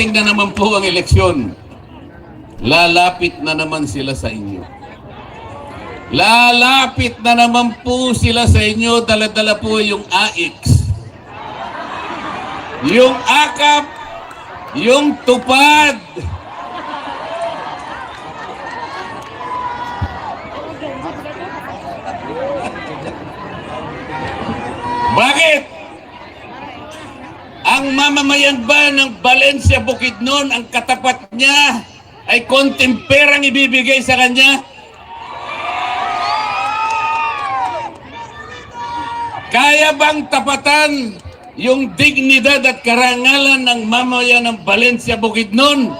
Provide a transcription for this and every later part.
na naman po ang eleksyon. Lalapit na naman sila sa inyo. Lalapit na naman po sila sa inyo. Dala-dala po yung AX. Yung AKAP. Yung tupad. Bakit? Ang mamamayan ba ng Valencia Bukidnon, ang katapat niya ay konting perang ibibigay sa kanya? Kaya bang tapatan yung dignidad at karangalan ng mamamayan ng Valencia Bukidnon?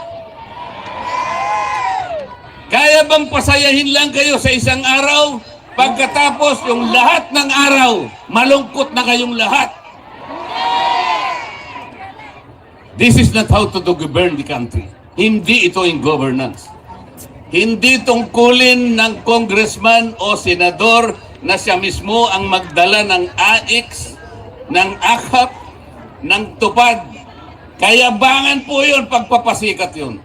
Kaya bang pasayahin lang kayo sa isang araw? Pagkatapos yung lahat ng araw, malungkot na kayong lahat. This is not how to govern the country. Hindi ito in governance. Hindi tungkulin ng congressman o senador na siya mismo ang magdala ng AX, ng AKAP, ng tupad. Kayabangan po yun, pagpapasikat yun.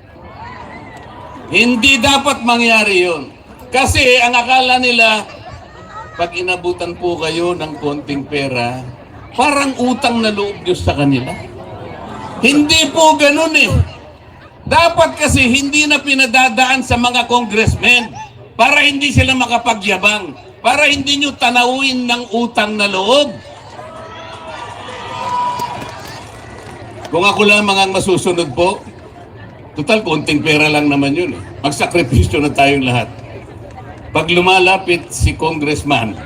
Hindi dapat mangyari yun. Kasi ang akala nila, pag inabutan po kayo ng konting pera, parang utang na loob Diyos sa kanila. Hindi po ganun eh. Dapat kasi hindi na pinadadaan sa mga congressmen para hindi sila makapagyabang, para hindi nyo tanawin ng utang na loob. Kung ako lamang ang masusunod po, total konting pera lang naman yun eh. Magsakripisyo na tayong lahat. Pag lumalapit si congressman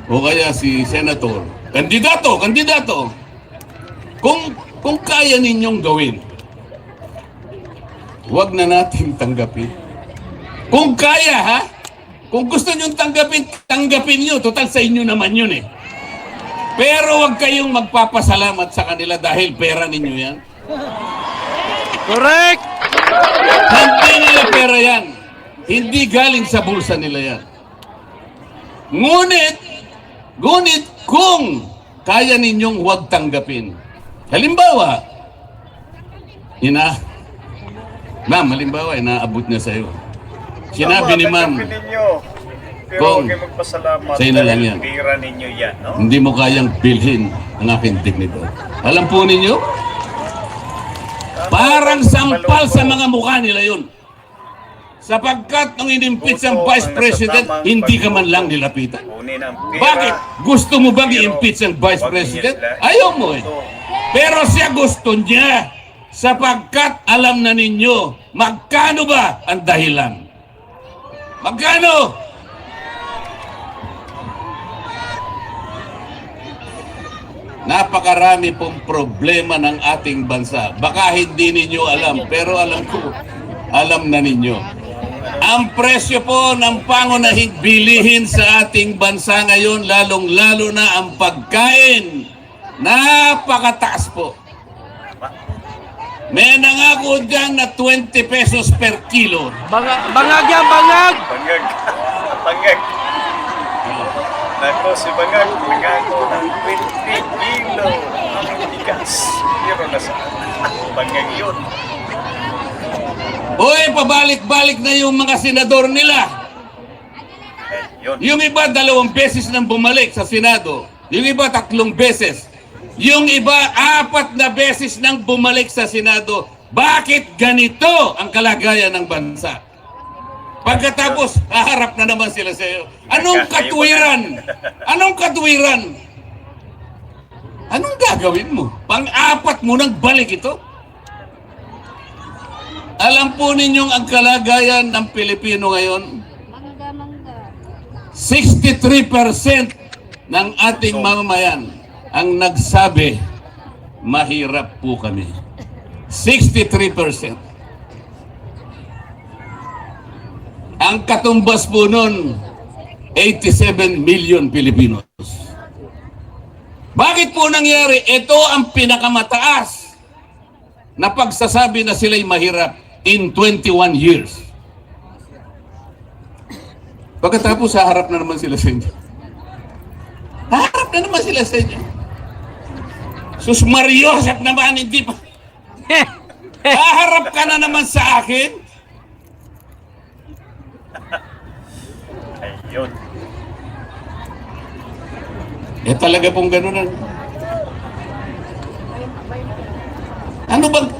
o kaya si senator, kandidato, kung kaya ninyong gawin, huwag na natin tanggapin. Kung kaya ha, kung gusto nyong tanggapin nyo, total sa inyo naman yun eh. Pero huwag kayong magpapasalamat sa kanila dahil pera ninyo yan. Correct! Hindi nila pera yan. Hindi galing sa bulsa nila yan. Ngunit kung kaya ninyong huwag tanggapin. Halimbawa, ma'am, halimbawa, inaabot niya sa'yo. Sinabi ni ma'am, pero kung huwag magpasalamat sa'yo na lang yan. pira ninyo yan, no? Hindi mo kayang bilhin ang aking dignidad. Alam po ninyo, parang sampal sa mga mukha nila yun. Sapagkat nung inimpeach ang Vice President, hindi ka man lang nilapitan. Bakit? Gusto mo bang i-impeach ang Vice President? Ayaw mo eh. Pero siya gusto niya. Sapagkat alam na ninyo, magkano ba ang dahilan? Magkano? Napakarami pong problema ng ating bansa. Baka hindi ninyo alam, pero alam ko, alam na ninyo. Ang presyo po ng pangunahing bilihin sa ating bansa ngayon, lalong-lalo na ang pagkain, napakataas po. May nangako dyan na 20 pesos per kilo. Bangag yan, bangag! Bangag. Nako, si Bangag, nangako ng 20 kilo ang bigas. Pero nasaan? Bangag yun. Uy, pabalik-balik na yung mga senador nila. Yung iba 2 beses nang bumalik sa Senado. Yung iba 3 beses. Yung iba 4 na beses nang bumalik sa Senado. Bakit ganito ang kalagayan ng bansa? Pagkatapos, haharap na naman sila sa iyo. Anong katwiran? Anong katwiran? Anong gagawin mo? Pang-4 mo nang balik ito? Alam po ninyong ang kalagayan ng Pilipino ngayon? 63% ng ating mamamayan ang nagsabi, mahirap po kami. 63%. Ang katumbas po nun, 87 million Pilipinos. Bakit po nangyari? Ito ang pinakamataas na pagsasabi na sila'y mahirap in 21 years. Pagkatapos, haharap na naman sila sa inyo. Haharap na naman sila sa inyo. Sus Mariosep naman, hindi pa. Haharap ka na naman sa akin? Ayun. Talaga pong ganun.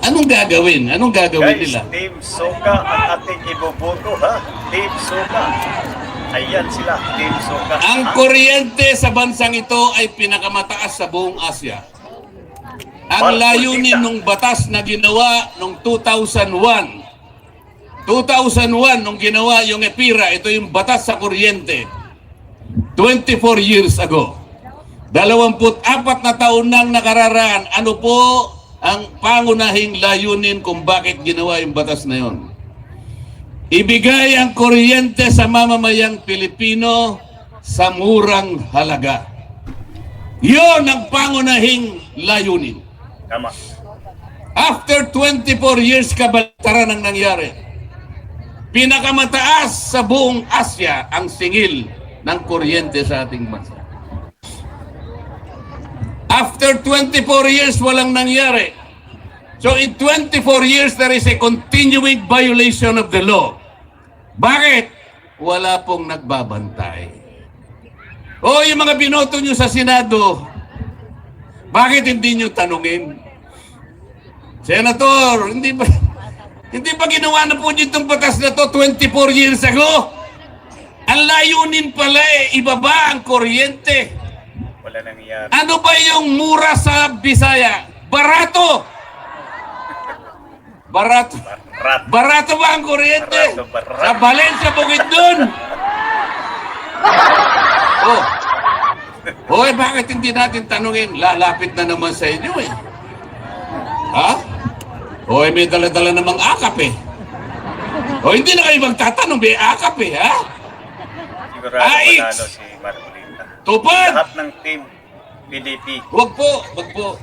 Anong gagawin? Anong gagawin Guys, nila? Team Soka ang ating iboboto, ha? Team Soka. Ayan sila, Team Soka. Ang kuryente sa bansang ito ay pinakamataas sa buong Asya. Ang layunin ng batas na ginawa noong 2001. 2001 nung ginawa yung EPIRA, ito yung batas sa kuryente. 24 years ago. 24 na taon nang nakararaan. Ano po ang pangunahing layunin kung bakit ginawa yung batas na yon? Ibigay ang kuryente sa mamamayang Pilipino sa murang halaga. Yon ang pangunahing layunin. Tama. After 24 years, kabaliktaran ang nangyari. Pinakamataas sa buong Asya ang singil ng kuryente sa ating bansa. After 24 years, walang nangyari. So in 24 years, there is a continuing violation of the law. Bakit? Wala pong nagbabantay. O yung mga binoto nyo sa Senado, bakit hindi nyo tanungin? Senator, hindi ba ginawa na po itong batas na to 24 years ago? Ang layunin pala ibaba ang kuryente. Wala nangyayari. Ano ba yung mura sa Bisaya? Barato! Barato. Barato ba ang kuryente? Barato. Sa Valencia, Bukidnon! Oh. Hoy, bakit hindi natin tanungin? Lalapit na naman sa inyo eh. Ha? Hoy, may dala-dala namang akap eh. O hindi na kayo magtatanong, may akap eh, ha? Sigurado Ait! manalo si Marcolita. Tupad! Lahat ng team PDP, Wag po.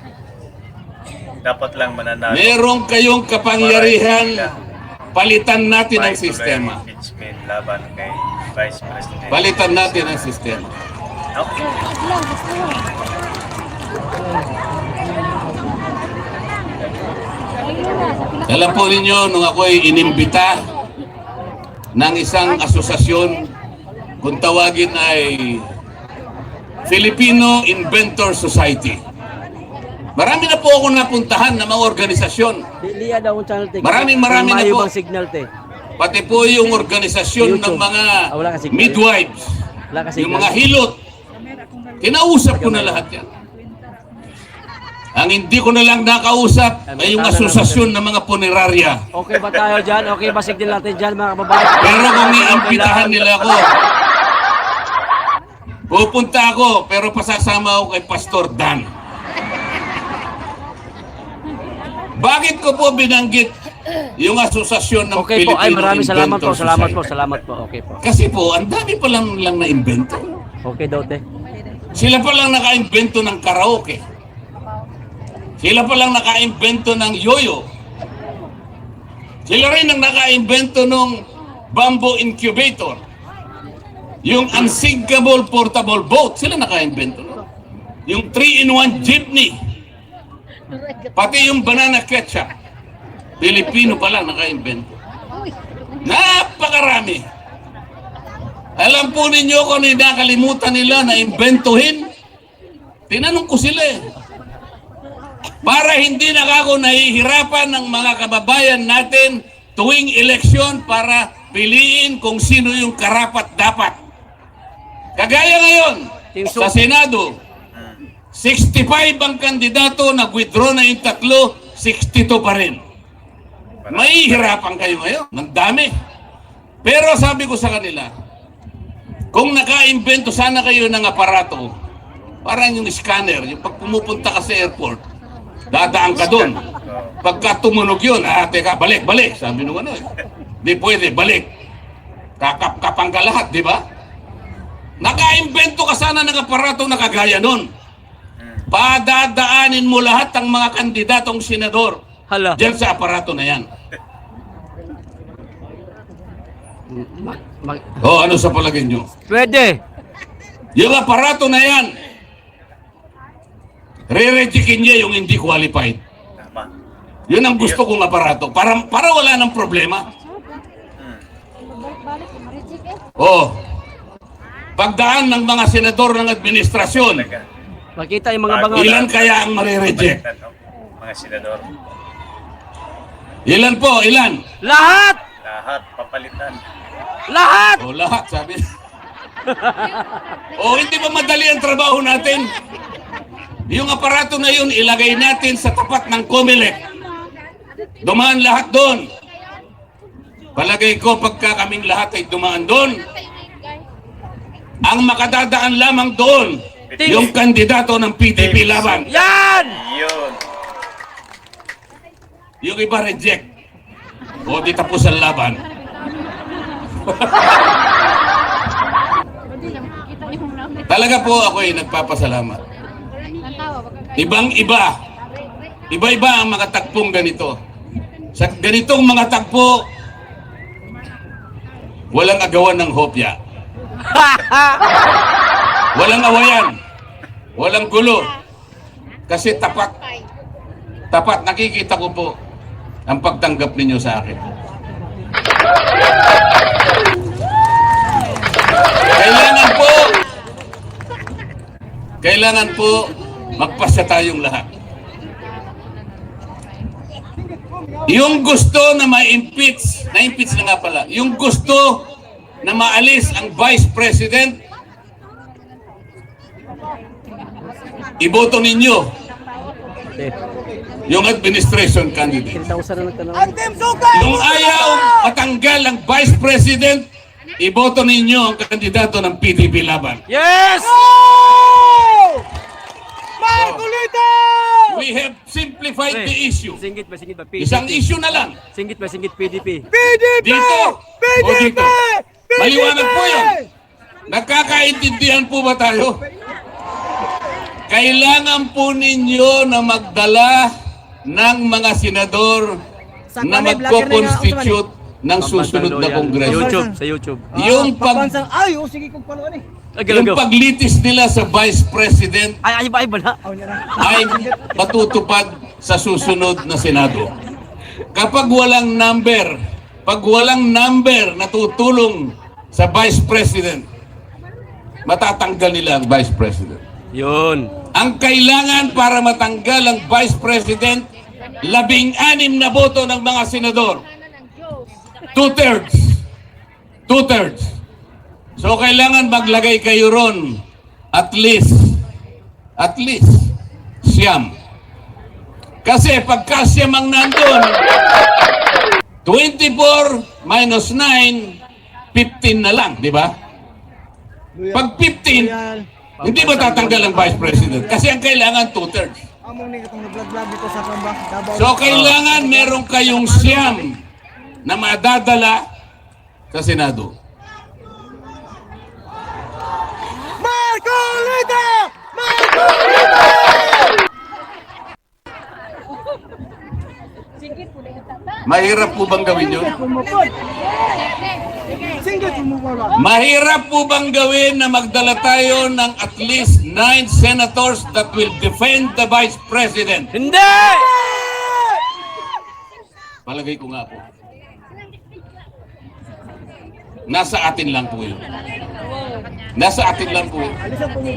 dapat lang mananalo. Meron kayong kapangyarihan, palitan natin ang May tuloy sistema. ang impeachment laban kay Vice President. Palitan natin ang sistema. Okay. Alam po ninyo, nung ako ay inimbita ng isang asosasyon, kung tawagin ay Filipino Inventor Society. Marami na po ako napuntahan ng mga organisasyon. Maraming na po. Signal te. Pati po yung organisasyon ng mga Wala ka signal. midwives, Wala ka yung signal. mga hilot. Kinausap ko na lahat yan. Ang hindi ko na lang nakausap ay yung asosasyon ng mga punerarya. Okay ba tayo dyan? Okay ba signal natin dyan mga kababayan? Pero kung iimbitahan nila ako, pupunta ako, pero pasasama ako kay Pastor Dan. Bakit ko po binanggit yung asosasyon ng Okay po, ay Filipino maraming salamat po, Inventor salamat po, Society? salamat po. Okay po. Kasi po, ang dami pa lang na-invento. Okay daw te. Sila pa lang naka-invento ng karaoke. Sila pa lang naka-invento ng yoyo. Sila rin ang naka-invento ng bamboo incubator. Yung unsinkable portable boat, sila naka-invento. Yung 3-in-1 jeepney. Pati yung banana ketchup. Pilipino pa lang naka-invento. Napakarami. Alam po ninyo kung ano yung nakalimutan nila na imbentuhin? Tinanong ko sila eh. Para hindi na ako nahihirapan ng mga kababayan natin tuwing eleksyon para piliin kung sino yung karapat-dapat. Kagaya ngayon, sa Senado, 65 ang kandidato, nag-withdraw na yung 3, 62 pa rin. Mahihirapan kayo ngayon, ng dami. Pero sabi ko sa kanila, kung naka-invento sana kayo ng aparato, parang yung scanner, yung pag pumupunta ka sa airport, dadaan ka doon. Pagka tumunog yun, teka, balik, sabi nung ano eh. Di pwede, balik. Kakap-kapang ka lahat, di ba? Naka-invento ka sana ng aparato na kagaya nun. Padadaanin mo lahat ang mga kandidatong senador Hala. diyan sa aparato na yan. O, ano sa palagay nyo? Pwede. Yung aparato na yan, re-retikin niya yung hindi qualified. Tama. Yun ang gusto kong aparato. Para wala ng problema. Oh. Pagdaan ng mga senador ng administrasyon, Talaga. Makita yung mga bangaw. ilan kaya ang marireject? Palitan, no? Mga senador. Ilan po? Ilan? Lahat! Lahat papalitan. Lahat! O lahat, sabi. O hindi ba madali ang trabaho natin? Yung aparato na yun, ilagay natin sa tapat ng COMELEC. Dumaan lahat doon. Palagay ko pagka kaming lahat ay dumaan doon, ang makadadaan lamang doon, yung kandidato ng PDP laban. Yan! Yun. Yung iba reject. O di tapos ang laban. Talaga po ako ay nagpapasalamat. Ibang-iba. Iba-iba ang mga tagpong ganito. Sa ganitong mga tagpo, walang agawan ng hopya. Walang awayan. Walang gulo. Kasi tapat. Tapat. Nakikita ko po ang pagtanggap ninyo sa akin. Kailangan po magpasya tayong lahat. Yung gusto na ma-impeach na nga pala, yung gusto na maalis ang Vice President, iboto ninyo yung administration candidate. 10,000 na nagtanong. Yung ayaw matanggal ang Vice President, iboto ninyo ang kandidato ng PDP laban. Yes! We have simplified the issue. Singgit ba PDP? Isang issue na lang. Singgit PDP? Dito o dito. Maliwanag po yun. Nagkakaintindihan po ba tayo? Kailangan po ninyo na magdala ng mga senador na magko-constitute ng susunod na kongreso. Sa YouTube. Yung yung paglitis nila sa Vice President Ay, na. ay matutupad sa susunod na Senado. Kapag walang number na tutulong sa Vice President, matatanggal nila ang Vice President. Yun. Ang kailangan para matanggal ang Vice President, 16 na boto ng mga senador. 2/3. 2/3. So kailangan maglagay kayo ron at least siyam. Kasi pagka siyam ang nandun, 24 minus 9, 15 na lang, di ba? Pag 15, hindi ba tatanggal ang Vice President? Kasi ang kailangan 2/3. So kailangan meron kayong siyam na madadala sa Senado. Mahirap po bang gawin yun? Mahirap po bang gawin na magdala tayo ng at least 9 senators that will defend the Vice President? Hindi! Palagay ko nga po. Nasa atin lang po yun. Nasa atin lang po.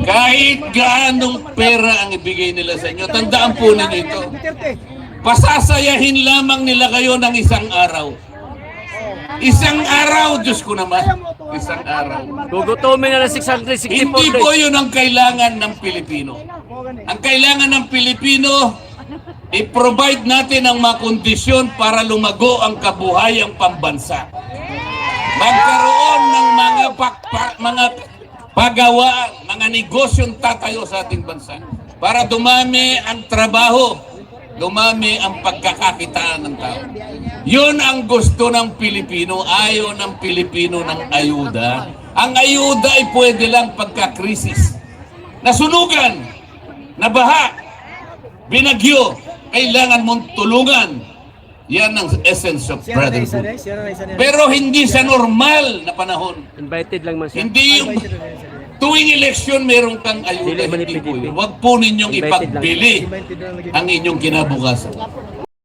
Kahit gaanong pera ang ibigay nila sa inyo, tandaan po ninyo ito. Pasasayahin lamang nila kayo ng isang araw. Isang araw, Diyos ko naman. Isang araw. Gugutumin na ng 664 Hindi days. po yun ang kailangan ng Pilipino. Ang kailangan ng Pilipino, i-provide natin ang mga kondisyon para lumago ang kabuhayang pambansa. Magkaroon ng mga pagawa, mga negosyong tatayo sa ating bansa. Para dumami ang trabaho, dumami ang pagkakakitaan ng tao. Yun ang gusto ng Pilipino. Ayaw ng Pilipino ng ayuda. Ang ayuda ay pwede lang pagka-krisis. Nasunugan, nabaha, binagyo, kailangan mong tulungan. Yan ang essence of brotherhood. Pero hindi sa normal na panahon. Invited lang man siya. Hindi yung tuwing eleksyon meron kang ayuda. Dili man Hindi po PDP. yun. Huwag po ninyong Invited lang. ipagbili ang inyong kinabukasan.